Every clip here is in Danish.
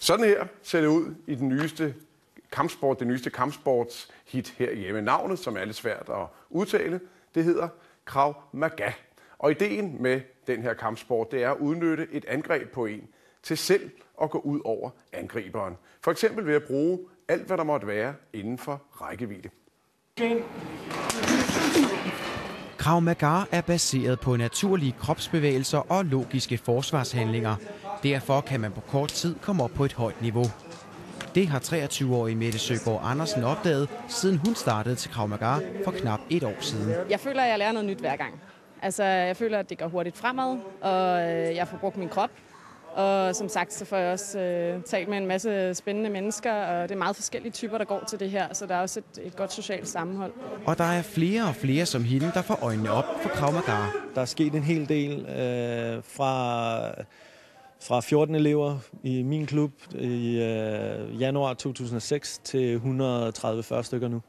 Sådan her ser det ud i den nyeste kampsport, det nyeste kampsportshit herhjemme. Navnet, som er lidt svært at udtale, det hedder Krav Maga. Og ideen med den her kampsport, det er at udnytte et angreb på en til selv at gå ud over angriberen. For eksempel ved at bruge alt, hvad der måtte være inden for rækkevidde. Krav Maga er baseret på naturlige kropsbevægelser og logiske forsvarshandlinger. Derfor kan man på kort tid komme op på et højt niveau. Det har 23-årige Mette Søgaard Andersen opdaget, siden hun startede til Krav Maga for knap et år siden. Jeg føler, at jeg lærer noget nyt hver gang. Altså, jeg føler, at det går hurtigt fremad, og jeg får brugt min krop. Og som sagt, så får jeg også talt med en masse spændende mennesker, og det er meget forskellige typer, der går til det her, så der er også et godt socialt sammenhold. Og der er flere og flere som hende, der får øjnene op for Krav Maga. Der er sket en hel del fra 14 elever i min klub i januar 2006 til 130 stykker nu.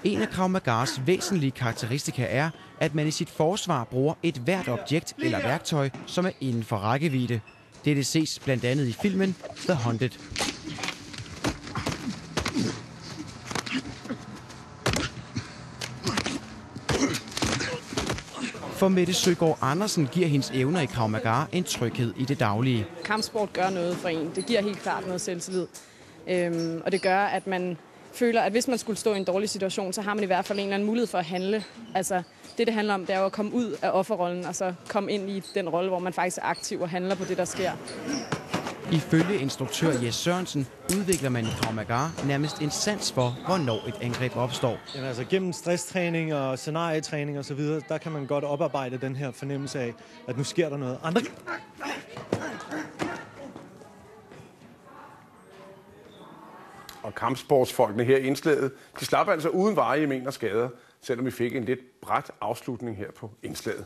En af Krav Magas væsentlige karakteristika er, at man i sit forsvar bruger et hvert objekt eller værktøj, som er inden for rækkevidde. Dette ses blandt andet i filmen The Hunted. For Mette Søgaard Andersen giver hendes evner i Krav Maga en tryghed i det daglige. Kampsport gør noget for en. Det giver helt klart noget selvtillid. Og det gør, at man føler, at hvis man skulle stå i en dårlig situation, så har man i hvert fald en eller anden mulighed for at handle. Altså, det handler om, det er jo at komme ud af offerrollen, og så komme ind i den rolle, hvor man faktisk er aktiv og handler på det, der sker. Ifølge instruktør Jes Sørensen udvikler man i Krav Maga nærmest en sans for, hvornår et angreb opstår. Jamen, altså, gennem stresstræning og scenarietræning og så videre, der kan man godt oparbejde den her fornemmelse af, at nu sker der noget. Og kampsportsfolkene her i indslaget, de slap altså uden varige men og skader, selvom vi fik en lidt brat afslutning her på indslaget.